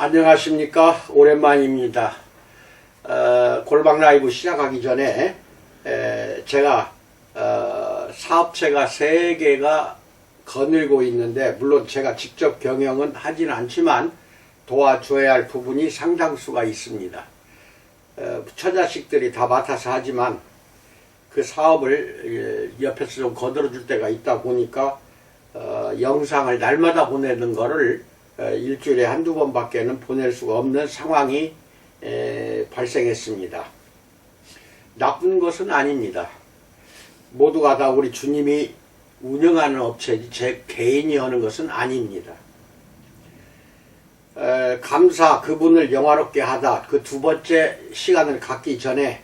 안녕하십니까. 오랜만입니다. 골방 라이브 시작하기 전에 제가 사업체가 3개가 거늘고 있는데, 물론 제가 직접 경영은 하진 않지만 도와줘야 할 부분이 상당수가 있습니다. 처자식들이 다 맡아서 하지만 그 사업을 옆에서 좀 거들어줄 때가 있다 보니까 영상을 날마다 보내는 거를 일주일에 한두 번밖에는 보낼 수가 없는 상황이 발생했습니다. 나쁜 것은 아닙니다. 모두가 다 우리 주님이 운영하는 업체지 제 개인이 하는 것은 아닙니다. 감사, 그분을 영화롭게 하다, 그 두 번째 시간을 갖기 전에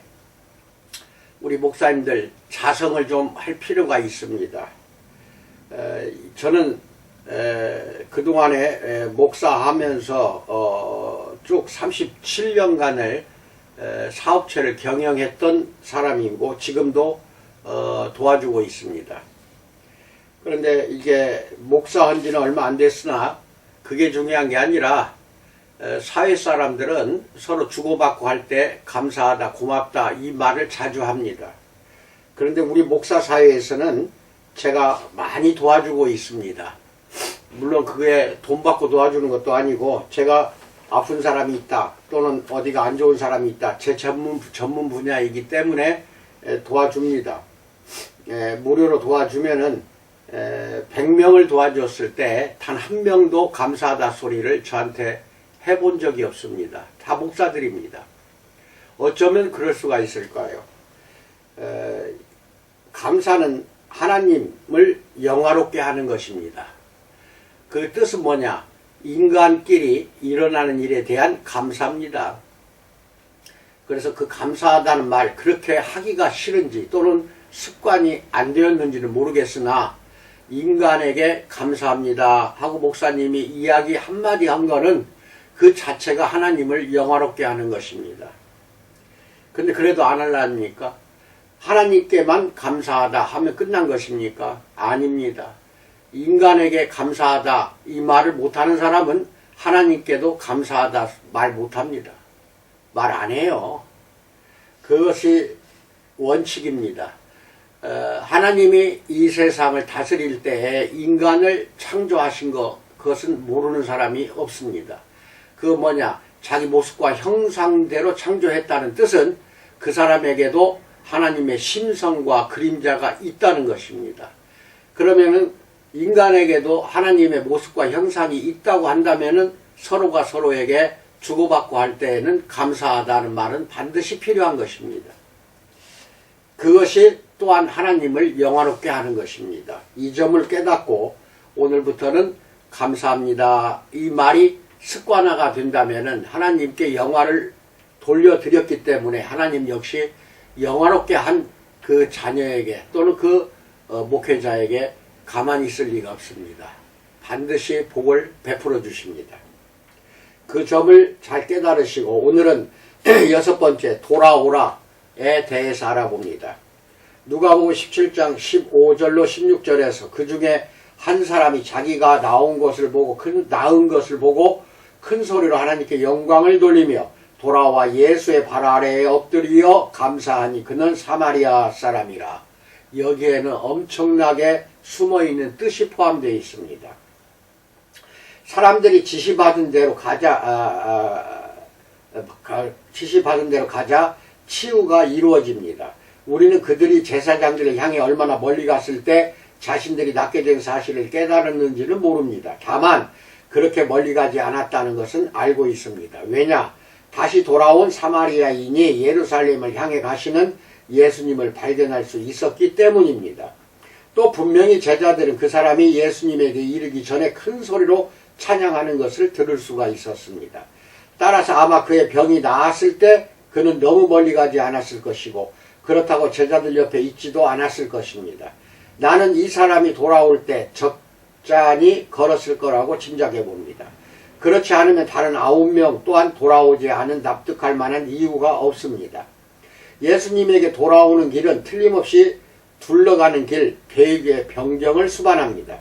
우리 목사님들 자성을 좀 할 필요가 있습니다. 저는 그동안에 목사하면서 쭉 37년간을 사업체를 경영했던 사람이고 지금도 도와주고 있습니다. 그런데 이게 목사한 지는 얼마 안 됐으나 그게 중요한 게 아니라 사회 사람들은 서로 주고받고 할 때 감사하다, 고맙다 이 말을 자주 합니다. 그런데 우리 목사 사회에서는 제가 많이 도와주고 있습니다. 물론 그게 돈 받고 도와주는 것도 아니고, 제가 아픈 사람이 있다 또는 어디가 안 좋은 사람이 있다, 제 전문 분야이기 때문에 도와줍니다. 무료로 도와주면은 100명을 도와줬을 때 단 한 명도 감사하다 소리를 저한테 해본 적이 없습니다. 다 목사들입니다. 어쩌면 그럴 수가 있을까요? 감사는 하나님을 영화롭게 하는 것입니다. 그 뜻은 뭐냐? 인간끼리 일어나는 일에 대한 감사입니다. 그래서 그 감사하다는 말, 그렇게 하기가 싫은지 또는 습관이 안 되었는지는 모르겠으나 인간에게 감사합니다 하고 목사님이 이야기 한마디 한 거는 그 자체가 하나님을 영화롭게 하는 것입니다. 근데 그래도 안 하려니까? 하나님께만 감사하다 하면 끝난 것입니까? 아닙니다. 인간에게 감사하다 이 말을 못하는 사람은 하나님께도 감사하다 말 못합니다. 말 안 해요. 그것이 원칙입니다. 하나님이 이 세상을 다스릴 때에 인간을 창조하신 것, 그것은 모르는 사람이 없습니다. 그 뭐냐? 자기 모습과 형상대로 창조했다는 뜻은 그 사람에게도 하나님의 심성과 그림자가 있다는 것입니다. 그러면은 인간에게도 하나님의 모습과 형상이 있다고 한다면은 서로가 서로에게 주고받고 할 때에는 감사하다는 말은 반드시 필요한 것입니다. 그것이 또한 하나님을 영화롭게 하는 것입니다. 이 점을 깨닫고 오늘부터는 감사합니다 이 말이 습관화가 된다면은 하나님께 영화를 돌려드렸기 때문에 하나님 역시 영화롭게 한 그 자녀에게 또는 그 목회자에게 가만히 있을 리가 없습니다. 반드시 복을 베풀어 주십니다. 그 점을 잘 깨달으시고 오늘은 6번째 돌아오라에 대해서 알아봅니다. 누가복음 17장 15절로 16절에서 그 중에 한 사람이 자기가 나은 것을 보고 큰 소리로 하나님께 영광을 돌리며 돌아와 예수의 발 아래에 엎드리어 감사하니 그는 사마리아 사람이라. 여기에는 엄청나게 숨어있는 뜻이 포함되어 있습니다. 사람들이 지시받은 대로 가자 치유가 이루어집니다. 우리는 그들이 제사장들을 향해 얼마나 멀리 갔을 때 자신들이 낫게 된 사실을 깨달았는지는 모릅니다. 다만 그렇게 멀리 가지 않았다는 것은 알고 있습니다. 왜냐? 다시 돌아온 사마리아인이 예루살렘을 향해 가시는 예수님을 발견할 수 있었기 때문입니다. 또 분명히 제자들은 그 사람이 예수님에게 이르기 전에 큰 소리로 찬양하는 것을 들을 수가 있었습니다. 따라서 아마 그의 병이 나았을 때 그는 너무 멀리 가지 않았을 것이고 그렇다고 제자들 옆에 있지도 않았을 것입니다. 나는 이 사람이 돌아올 때 적잖이 걸었을 거라고 짐작해 봅니다. 그렇지 않으면 다른 9명 또한 돌아오지 않은 납득할 만한 이유가 없습니다. 예수님에게 돌아오는 길은 틀림없이 둘러가는 길, 계획의 변경을 수반합니다.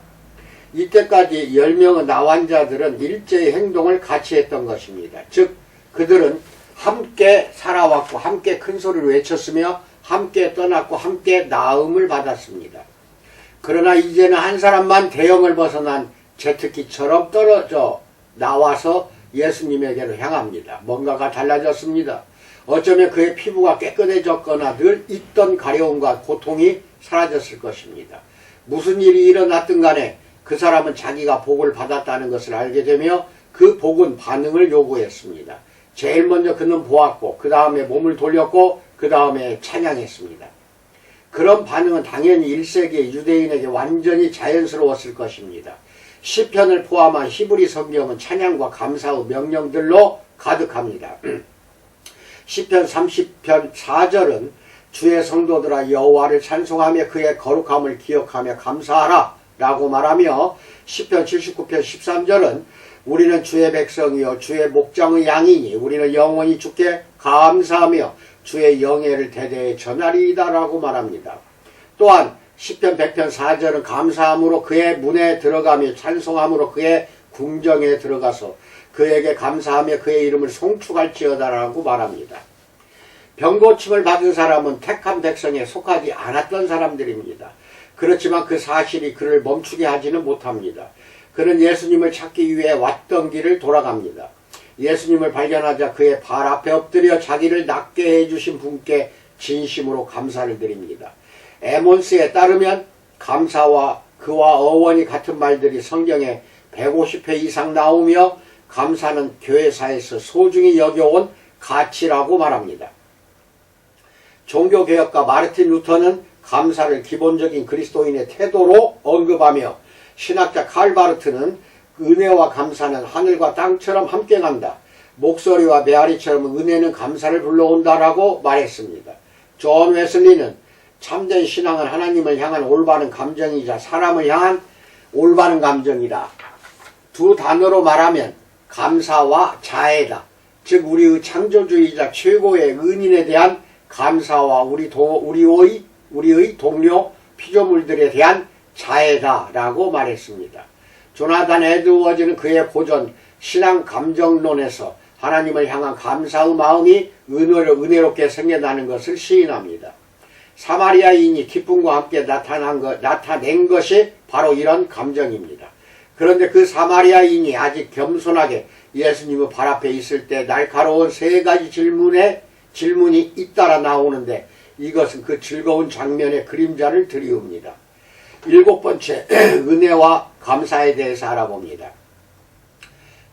이때까지 10명의 나환자들은 일제의 행동을 같이 했던 것입니다. 즉 그들은 함께 살아왔고 함께 큰 소리로 외쳤으며 함께 떠났고 함께 나음을 받았습니다. 그러나 이제는 한 사람만 대형을 벗어난 제트기처럼 떨어져 나와서 예수님에게로 향합니다. 뭔가가 달라졌습니다. 어쩌면 그의 피부가 깨끗해졌거나 늘 있던 가려움과 고통이 사라졌을 것입니다. 무슨 일이 일어났든 간에 그 사람은 자기가 복을 받았다는 것을 알게 되며 그 복은 반응을 요구했습니다. 제일 먼저 그는 보았고 그 다음에 몸을 돌렸고 그 다음에 찬양했습니다. 그런 반응은 당연히 1세기의 유대인에게 완전히 자연스러웠을 것입니다. 시편을 포함한 히브리 성경은 찬양과 감사의 명령들로 가득합니다. 시편 30편 4절은 주의 성도들아 여호와를 찬송하며 그의 거룩함을 기억하며 감사하라 라고 말하며 시편 79편 13절은 우리는 주의 백성이요 주의 목장의 양이니 우리는 영원히 주께 감사하며 주의 영예를 대대에 전하리이다 라고 말합니다. 또한 시편 100편 4절은 감사함으로 그의 문에 들어가며 찬송함으로 그의 궁정에 들어가서 그에게 감사하며 그의 이름을 송축할지어다 라고 말합니다. 병고침을 받은 사람은 택한 백성에 속하지 않았던 사람들입니다. 그렇지만 그 사실이 그를 멈추게 하지는 못합니다. 그는 예수님을 찾기 위해 왔던 길을 돌아갑니다. 예수님을 발견하자 그의 발 앞에 엎드려 자기를 낫게 해주신 분께 진심으로 감사를 드립니다. 에몬스에 따르면 감사와 그와 어원이 같은 말들이 성경에 150회 이상 나오며 감사는 교회사에서 소중히 여겨온 가치라고 말합니다. 종교개혁가 마르틴 루터는 감사를 기본적인 그리스도인의 태도로 언급하며 신학자 칼 바르트는 은혜와 감사는 하늘과 땅처럼 함께 간다. 목소리와 메아리처럼 은혜는 감사를 불러온다라고 말했습니다. 존 웨슬리는 참된 신앙은 하나님을 향한 올바른 감정이자 사람을 향한 올바른 감정이다. 두 단어로 말하면 감사와 자애다. 즉 우리의 창조주의자 최고의 은인에 대한 감사와 우리의 동료 피조물들에 대한 자애다 라고 말했습니다. 조나단 에드워즈는 그의 고전 신앙 감정론에서 하나님을 향한 감사의 마음이 은혜롭게 생겨나는 것을 시인합니다. 사마리아인이 기쁨과 함께 나타낸 것이 바로 이런 감정입니다. 그런데 그 사마리아인이 아직 겸손하게 예수님의 발 앞에 있을 때 날카로운 세 가지 질문이 잇따라 나오는데 이것은 그 즐거운 장면의 그림자를 드리웁니다. 7번째, 은혜와 감사에 대해서 알아봅니다.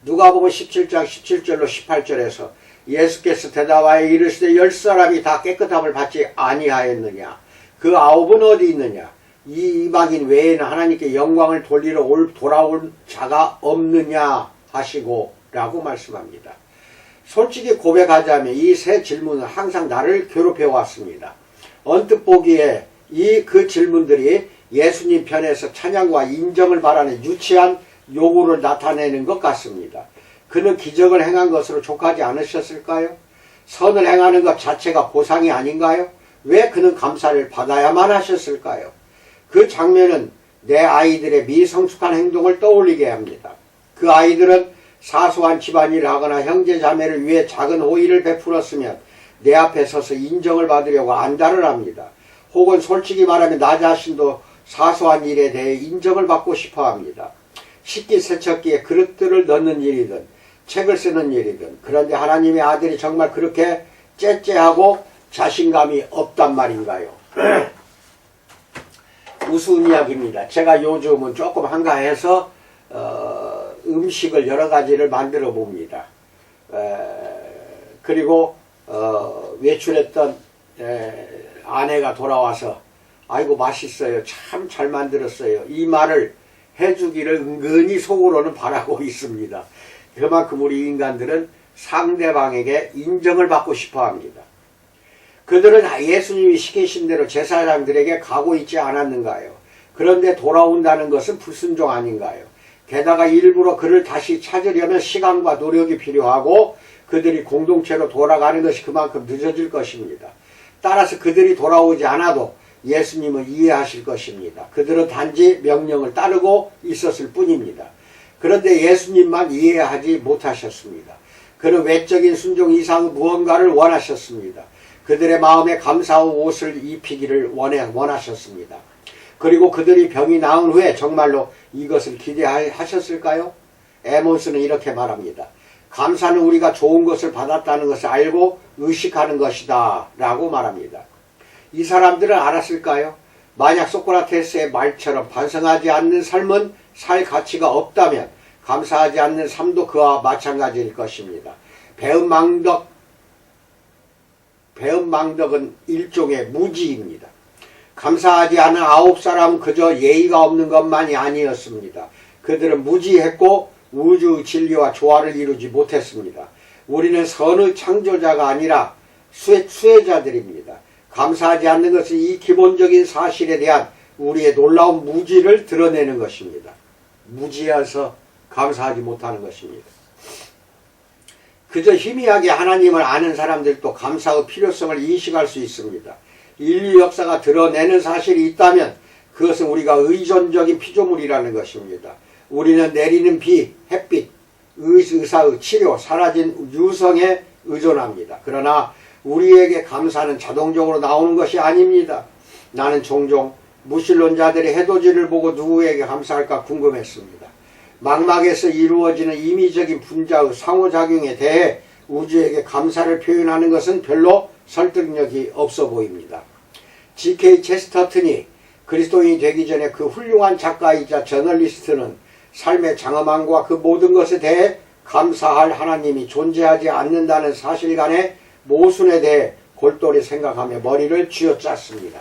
누가복음 17장 17절로 18절에서 예수께서 대답하여 이르시되 10사람이 다 깨끗함을 받지 아니하였느냐? 그 9은 어디 있느냐? 이 이방인 외에는 하나님께 영광을 돌아올 자가 없느냐 하시고 라고 말씀합니다. 솔직히 고백하자면 이 세 질문은 항상 나를 괴롭혀 왔습니다. 언뜻 보기에 그 질문들이 예수님 편에서 찬양과 인정을 바라는 유치한 요구를 나타내는 것 같습니다. 그는 기적을 행한 것으로 족하지 않으셨을까요? 선을 행하는 것 자체가 보상이 아닌가요? 왜 그는 감사를 받아야만 하셨을까요? 그 장면은 내 아이들의 미성숙한 행동을 떠올리게 합니다. 그 아이들은 사소한 집안일을 하거나 형제 자매를 위해 작은 호의를 베풀었으면 내 앞에 서서 인정을 받으려고 안달을 합니다. 혹은 솔직히 말하면 나 자신도 사소한 일에 대해 인정을 받고 싶어 합니다. 식기세척기에 그릇들을 넣는 일이든 책을 쓰는 일이든. 그런데 하나님의 아들이 정말 그렇게 째째하고 자신감이 없단 말인가요? 우스운 이야기입니다. 제가 요즘은 조금 한가해서 음식을 여러 가지를 만들어 봅니다. 그리고 외출했던 아내가 돌아와서 아이고 맛있어요. 참 잘 만들었어요. 이 말을 해주기를 은근히 속으로는 바라고 있습니다. 그만큼 우리 인간들은 상대방에게 인정을 받고 싶어 합니다. 그들은 예수님이 시키신 대로 제사장들에게 가고 있지 않았는가요? 그런데 돌아온다는 것은 불순종 아닌가요? 게다가 일부러 그를 다시 찾으려면 시간과 노력이 필요하고 그들이 공동체로 돌아가는 것이 그만큼 늦어질 것입니다. 따라서 그들이 돌아오지 않아도 예수님은 이해하실 것입니다. 그들은 단지 명령을 따르고 있었을 뿐입니다. 그런데 예수님만 이해하지 못하셨습니다. 그는 외적인 순종 이상 무언가를 원하셨습니다. 그들의 마음에 감사한 옷을 입히기를 원하셨습니다. 그리고 그들이 병이 나은 후에 정말로 이것을 기대하셨을까요? 에몬스는 이렇게 말합니다. 감사는 우리가 좋은 것을 받았다는 것을 알고 의식하는 것이다 라고 말합니다. 이 사람들은 알았을까요? 만약 소크라테스의 말처럼 반성하지 않는 삶은 살 가치가 없다면 감사하지 않는 삶도 그와 마찬가지일 것입니다. 배은망덕은 일종의 무지입니다. 감사하지 않은 9사람은 그저 예의가 없는 것만이 아니었습니다. 그들은 무지했고 우주 진리와 조화를 이루지 못했습니다. 우리는 선의 창조자가 아니라 수혜자들입니다. 감사하지 않는 것은 이 기본적인 사실에 대한 우리의 놀라운 무지를 드러내는 것입니다. 무지여서 감사하지 못하는 것입니다. 그저 희미하게 하나님을 아는 사람들도 감사의 필요성을 인식할 수 있습니다. 인류 역사가 드러내는 사실이 있다면 그것은 우리가 의존적인 피조물이라는 것입니다. 우리는 내리는 비, 햇빛, 의사의 치료, 사라진 유성에 의존합니다. 그러나 우리에게 감사는 자동적으로 나오는 것이 아닙니다. 나는 종종 무신론자들의 해돋이를 보고 누구에게 감사할까 궁금했습니다. 망막에서 이루어지는 임의적인 분자의 상호작용에 대해 우주에게 감사를 표현하는 것은 별로 설득력이 없어 보입니다. G.K. 체스터튼이 그리스도인이 되기 전에 그 훌륭한 작가이자 저널리스트는 삶의 장엄함과 그 모든 것에 대해 감사할 하나님이 존재하지 않는다는 사실간의 모순에 대해 골똘히 생각하며 머리를 쥐어짰습니다.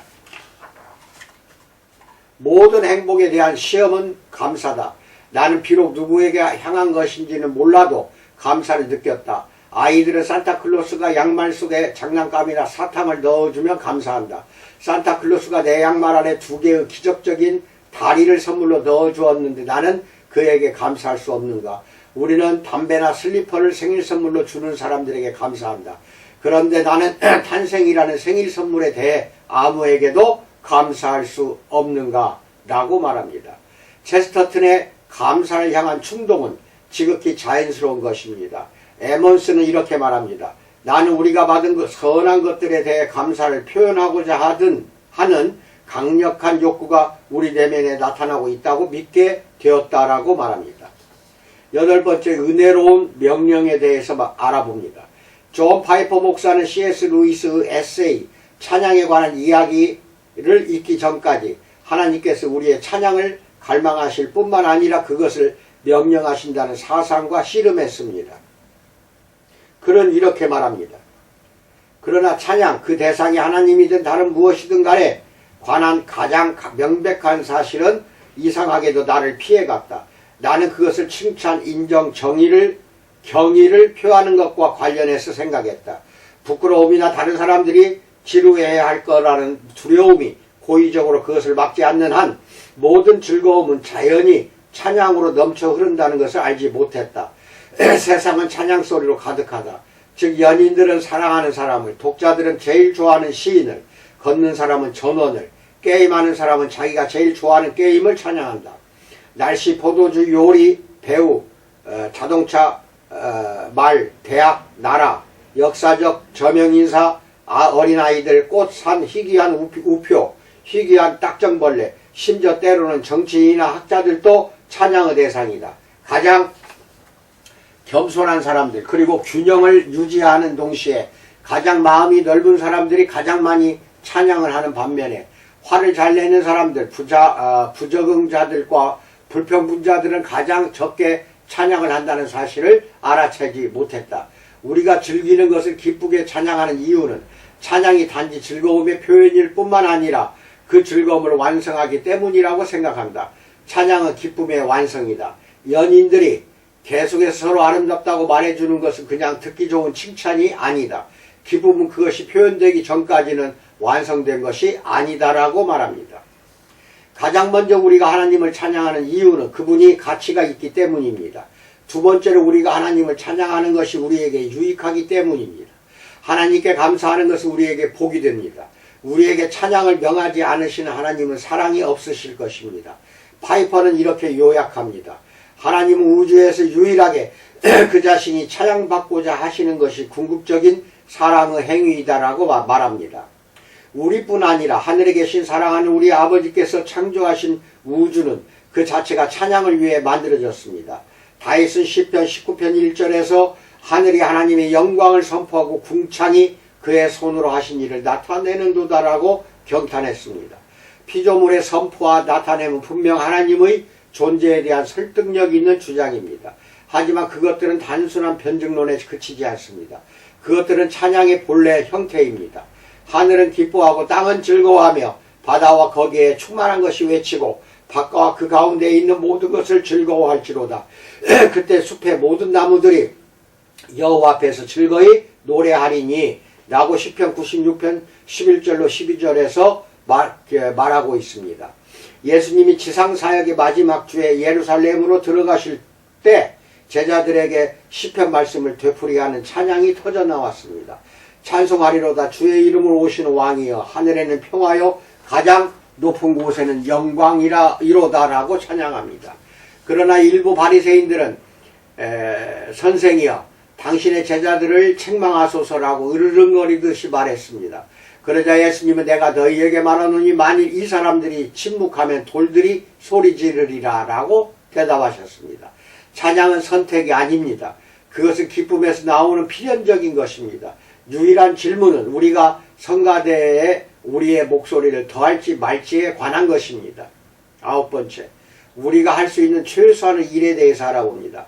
모든 행복에 대한 시험은 감사다. 나는 비록 누구에게 향한 것인지는 몰라도 감사를 느꼈다. 아이들은 산타클로스가 양말 속에 장난감이나 사탕을 넣어주면 감사한다. 산타클로스가 내 양말 안에 2개의 기적적인 다리를 선물로 넣어주었는데 나는 그에게 감사할 수 없는가? 우리는 담배나 슬리퍼를 생일 선물로 주는 사람들에게 감사한다. 그런데 나는 탄생이라는 생일 선물에 대해 아무에게도 감사할 수 없는가? 라고 말합니다. 체스터튼의 감사를 향한 충동은 지극히 자연스러운 것입니다. 에몬스는 이렇게 말합니다. 나는 우리가 받은 그 선한 것들에 대해 감사를 표현하고자 하는 강력한 욕구가 우리 내면에 나타나고 있다고 믿게 되었다라고 말합니다. 8번째, 은혜로운 명령에 대해서 알아봅니다. 존 파이퍼 목사는 C.S. 루이스의 에세이 찬양에 관한 이야기를 읽기 전까지 하나님께서 우리의 찬양을 갈망하실 뿐만 아니라 그것을 명령하신다는 사상과 씨름했습니다. 그는 이렇게 말합니다. 그러나 찬양, 그 대상이 하나님이든 다른 무엇이든 간에 관한 가장 명백한 사실은 이상하게도 나를 피해갔다. 나는 그것을 칭찬, 인정, 경의를 표하는 것과 관련해서 생각했다. 부끄러움이나 다른 사람들이 지루해야 할 거라는 두려움이 고의적으로 그것을 막지 않는 한 모든 즐거움은 자연히 찬양으로 넘쳐 흐른다는 것을 알지 못했다. 세상은 찬양 소리로 가득하다. 즉 연인들은 사랑하는 사람을, 독자들은 제일 좋아하는 시인을, 걷는 사람은 전원을, 게임하는 사람은 자기가 제일 좋아하는 게임을 찬양한다. 날씨, 포도주, 요리, 배우, 자동차, 말, 대학, 나라, 역사적 저명인사, 어린아이들, 꽃, 산, 희귀한 우표, 희귀한 딱정벌레, 심지어 때로는 정치인이나 학자들도 찬양의 대상이다. 가장 겸손한 사람들, 그리고 균형을 유지하는 동시에 가장 마음이 넓은 사람들이 가장 많이 찬양을 하는 반면에 화를 잘 내는 사람들, 부적응자들과 불평분자들은 가장 적게 찬양을 한다는 사실을 알아채지 못했다. 우리가 즐기는 것을 기쁘게 찬양하는 이유는 찬양이 단지 즐거움의 표현일 뿐만 아니라 그 즐거움을 완성하기 때문이라고 생각한다. 찬양은 기쁨의 완성이다. 연인들이 계속해서 서로 아름답다고 말해주는 것은 그냥 듣기 좋은 칭찬이 아니다. 기쁨은 그것이 표현되기 전까지는 완성된 것이 아니다라고 말합니다. 가장 먼저 우리가 하나님을 찬양하는 이유는 그분이 가치가 있기 때문입니다. 두 번째로 우리가 하나님을 찬양하는 것이 우리에게 유익하기 때문입니다. 하나님께 감사하는 것은 우리에게 복이 됩니다. 우리에게 찬양을 명하지 않으시는 하나님은 사랑이 없으실 것입니다. 파이퍼는 이렇게 요약합니다. 하나님은 우주에서 유일하게 그 자신이 찬양받고자 하시는 것이 궁극적인 사랑의 행위이다라고 말합니다. 우리뿐 아니라 하늘에 계신 사랑하는 우리 아버지께서 창조하신 우주는 그 자체가 찬양을 위해 만들어졌습니다. 다윗은 시편 19편 1절에서 하늘이 하나님의 영광을 선포하고 궁창이 그의 손으로 하신 일을 나타내는도다라고 경탄했습니다. 피조물의 선포와 나타냄은 분명 하나님의 존재에 대한 설득력 있는 주장입니다. 하지만 그것들은 단순한 변증론에 그치지 않습니다. 그것들은 찬양의 본래 형태입니다. 하늘은 기뻐하고 땅은 즐거워하며 바다와 거기에 충만한 것이 외치고 바다와 그 가운데에 있는 모든 것을 즐거워할지로다. 그때 숲의 모든 나무들이 여호와 앞에서 즐거이 노래하리니 라고 시편 96편 11절로 12절에서 말하고 있습니다. 예수님이 지상사역의 마지막 주에 예루살렘으로 들어가실 때 제자들에게 시편 말씀을 되풀이하는 찬양이 터져나왔습니다. 찬송하리로다 주의 이름으로 오시는 왕이여 하늘에는 평화요 가장 높은 곳에는 영광이로다라고 찬양합니다. 그러나 일부 바리새인들은 선생이여 당신의 제자들을 책망하소서라고 으르렁거리듯이 말했습니다. 그러자 예수님은 내가 너희에게 말하노니 만일 이 사람들이 침묵하면 돌들이 소리 지르리라 라고 대답하셨습니다. 찬양은 선택이 아닙니다. 그것은 기쁨에서 나오는 필연적인 것입니다. 유일한 질문은 우리가 성가대에 우리의 목소리를 더할지 말지에 관한 것입니다. 9번째, 우리가 할 수 있는 최소한의 일에 대해서 알아봅니다.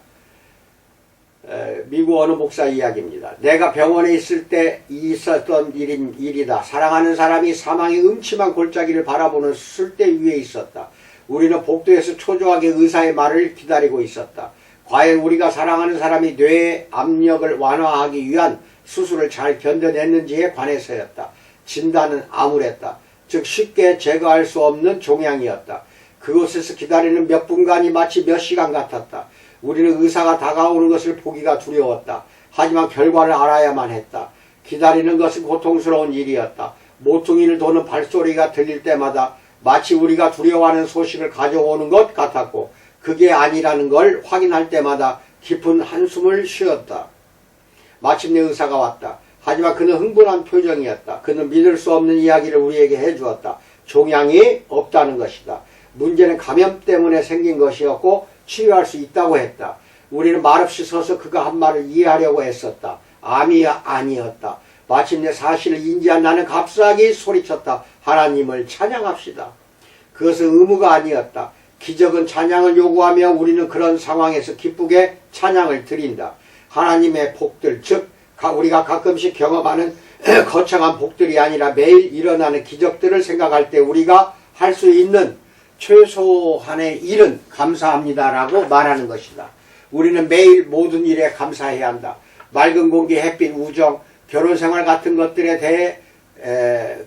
미국 어느 목사 이야기입니다. 내가 병원에 있을 때 있었던 일이다. 사랑하는 사람이 사망의 음침한 골짜기를 바라보는 수술대 위에 있었다. 우리는 복도에서 초조하게 의사의 말을 기다리고 있었다. 과연 우리가 사랑하는 사람이 뇌의 압력을 완화하기 위한 수술을 잘 견뎌냈는지에 관해서였다. 진단은 암울했다. 즉 쉽게 제거할 수 없는 종양이었다. 그곳에서 기다리는 몇 분간이 마치 몇 시간 같았다. 우리는 의사가 다가오는 것을 보기가 두려웠다. 하지만 결과를 알아야만 했다. 기다리는 것은 고통스러운 일이었다. 모퉁이를 도는 발소리가 들릴 때마다 마치 우리가 두려워하는 소식을 가져오는 것 같았고 그게 아니라는 걸 확인할 때마다 깊은 한숨을 쉬었다. 마침내 의사가 왔다. 하지만 그는 흥분한 표정이었다. 그는 믿을 수 없는 이야기를 우리에게 해주었다. 종양이 없다는 것이다. 문제는 감염 때문에 생긴 것이었고 치유할 수 있다고 했다. 우리는 말없이 서서 그가 한 말을 이해하려고 애썼다. 암이 아니었다. 마침내 사실을 인지한 나는 값싸기 소리쳤다. 하나님을 찬양합시다. 그것은 의무가 아니었다. 기적은 찬양을 요구하며 우리는 그런 상황에서 기쁘게 찬양을 드린다. 하나님의 복들, 즉 우리가 가끔씩 경험하는 거창한 복들이 아니라 매일 일어나는 기적들을 생각할 때 우리가 할 수 있는 최소한의 일은 감사합니다라고 말하는 것이다. 우리는 매일 모든 일에 감사해야 한다. 맑은 공기, 햇빛, 우정, 결혼생활 같은 것들에 대해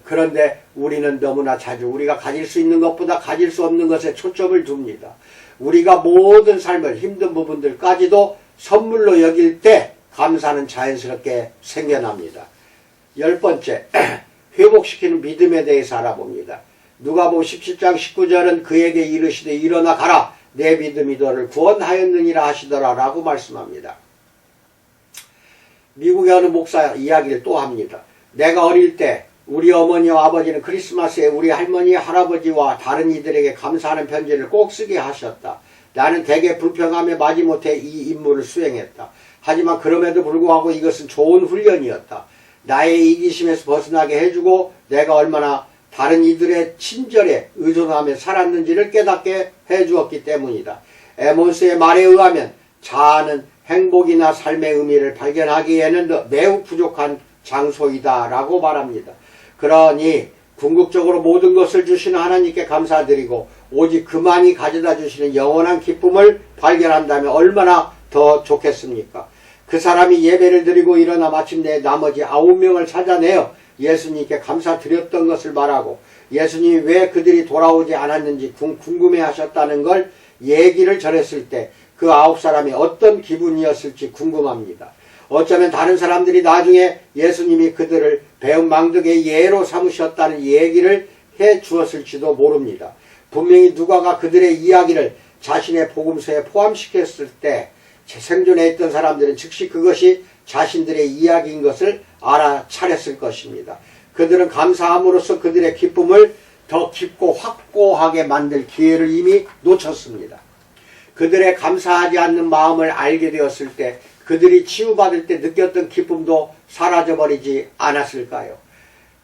그런데 우리는 너무나 자주 우리가 가질 수 있는 것보다 가질 수 없는 것에 초점을 둡니다. 우리가 모든 삶을 힘든 부분들까지도 선물로 여길 때 감사는 자연스럽게 생겨납니다. 10번째, 회복시키는 믿음에 대해서 알아봅니다. 누가복음 17장 19절은 그에게 이르시되 일어나 가라 내 믿음이 너를 구원하였느니라 하시더라 라고 말씀합니다. 미국의 어느 목사 이야기를 또 합니다. 내가 어릴 때 우리 어머니와 아버지는 크리스마스에 우리 할머니, 할아버지와 다른 이들에게 감사하는 편지를 꼭 쓰게 하셨다. 나는 대개 불평하며 마지못해 이 임무를 수행했다. 하지만 그럼에도 불구하고 이것은 좋은 훈련이었다. 나의 이기심에서 벗어나게 해주고 내가 얼마나 다른 이들의 친절에 의존하며 살았는지를 깨닫게 해주었기 때문이다. 에몬스의 말에 의하면 자아는 행복이나 삶의 의미를 발견하기에는 매우 부족한 장소이다 라고 말합니다. 그러니 궁극적으로 모든 것을 주시는 하나님께 감사드리고 오직 그만이 가져다 주시는 영원한 기쁨을 발견한다면 얼마나 더 좋겠습니까? 그 사람이 예배를 드리고 일어나 마침내 나머지 9명을 찾아내어 예수님께 감사드렸던 것을 말하고 예수님이 왜 그들이 돌아오지 않았는지 궁금해하셨다는 걸 얘기를 전했을 때 그 9사람이 어떤 기분이었을지 궁금합니다. 어쩌면 다른 사람들이 나중에 예수님이 그들을 배은 망덕의 예로 삼으셨다는 얘기를 해 주었을지도 모릅니다. 분명히 누가가 그들의 이야기를 자신의 복음서에 포함시켰을 때 생존해 있던 사람들은 즉시 그것이 자신들의 이야기인 것을 알아차렸을 것입니다. 그들은 감사함으로써 그들의 기쁨을 더 깊고 확고하게 만들 기회를 이미 놓쳤습니다. 그들의 감사하지 않는 마음을 알게 되었을 때 그들이 치유받을 때 느꼈던 기쁨도 사라져버리지 않았을까요?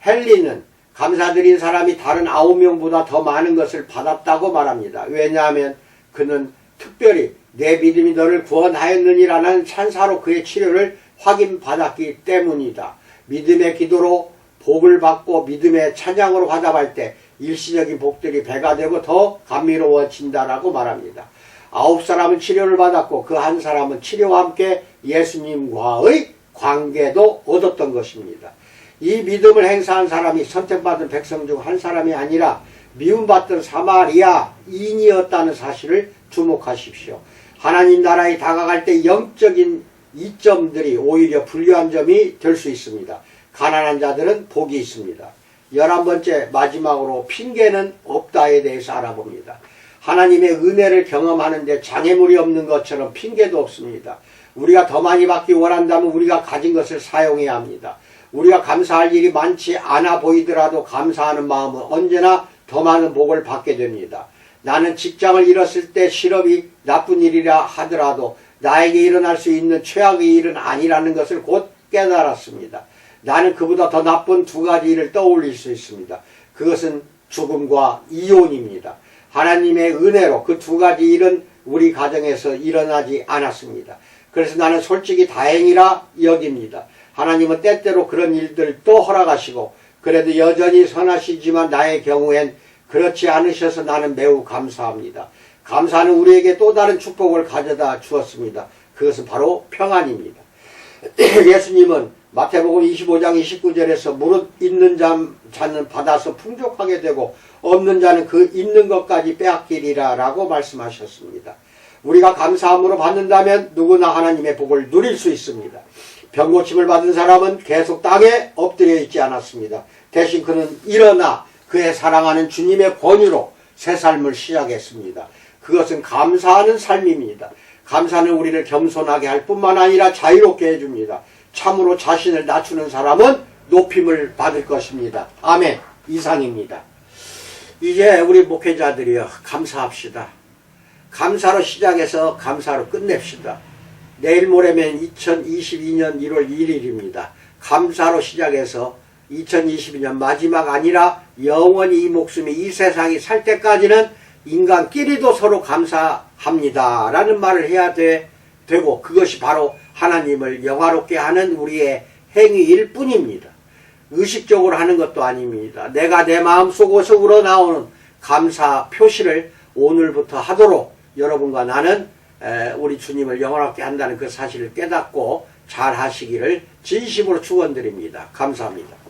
헨리는 감사드린 사람이 다른 9명보다 더 많은 것을 받았다고 말합니다. 왜냐하면 그는 특별히 내 믿음이 너를 구원하였느니라는 찬사로 그의 치료를 확인받았기 때문이다. 믿음의 기도로 복을 받고 믿음의 찬양으로 화답할 때 일시적인 복들이 배가 되고 더 감미로워진다라고 말합니다. 9사람은 치료를 받았고 그 한 사람은 치료와 함께 예수님과의 관계도 얻었던 것입니다. 이 믿음을 행사한 사람이 선택받은 백성 중 한 사람이 아니라 미움받던 사마리아인이었다는 사실을 주목하십시오. 하나님 나라에 다가갈 때 영적인 이점들이 오히려 불리한 점이 될 수 있습니다. 가난한 자들은 복이 있습니다. 11번째 마지막으로 핑계는 없다에 대해서 알아봅니다. 하나님의 은혜를 경험하는데 장애물이 없는 것처럼 핑계도 없습니다. 우리가 더 많이 받기 원한다면 우리가 가진 것을 사용해야 합니다. 우리가 감사할 일이 많지 않아 보이더라도 감사하는 마음은 언제나 더 많은 복을 받게 됩니다. 나는 직장을 잃었을 때 실업이 나쁜 일이라 하더라도 나에게 일어날 수 있는 최악의 일은 아니라는 것을 곧 깨달았습니다. 나는 그보다 더 나쁜 2가지 일을 떠올릴 수 있습니다. 그것은 죽음과 이혼입니다. 하나님의 은혜로 그 2가지 일은 우리 가정에서 일어나지 않았습니다. 그래서 나는 솔직히 다행이라 여깁니다. 하나님은 때때로 그런 일들도 허락하시고 그래도 여전히 선하시지만 나의 경우엔 그렇지 않으셔서 나는 매우 감사합니다. 감사는 우리에게 또 다른 축복을 가져다 주었습니다. 그것은 바로 평안입니다. 예수님은 마태복음 25장 29절에서 무릇 있는 자는 받아서 풍족하게 되고 없는 자는 그 있는 것까지 빼앗기리라 라고 말씀하셨습니다. 우리가 감사함으로 받는다면 누구나 하나님의 복을 누릴 수 있습니다. 병고침을 받은 사람은 계속 땅에 엎드려 있지 않았습니다. 대신 그는 일어나 그의 사랑하는 주님의 권유로 새 삶을 시작했습니다. 그것은 감사하는 삶입니다. 감사는 우리를 겸손하게 할 뿐만 아니라 자유롭게 해줍니다. 참으로 자신을 낮추는 사람은 높임을 받을 것입니다. 아멘. 이상입니다. 이제 우리 목회자들이여 감사합시다. 감사로 시작해서 감사로 끝냅시다. 내일 모레면 2022년 1월 1일입니다. 감사로 시작해서 2022년 마지막 아니라 영원히 이 목숨이 이 세상이 살 때까지는 인간끼리도 서로 감사합니다 라는 말을 해야 되고 그것이 바로 하나님을 영화롭게 하는 우리의 행위일 뿐입니다. 의식적으로 하는 것도 아닙니다. 내가 내 마음속에서 우러나오는 감사 표시를 오늘부터 하도록 여러분과 나는 우리 주님을 영원롭게 한다는 그 사실을 깨닫고 잘 하시기를 진심으로 축원드립니다. 감사합니다.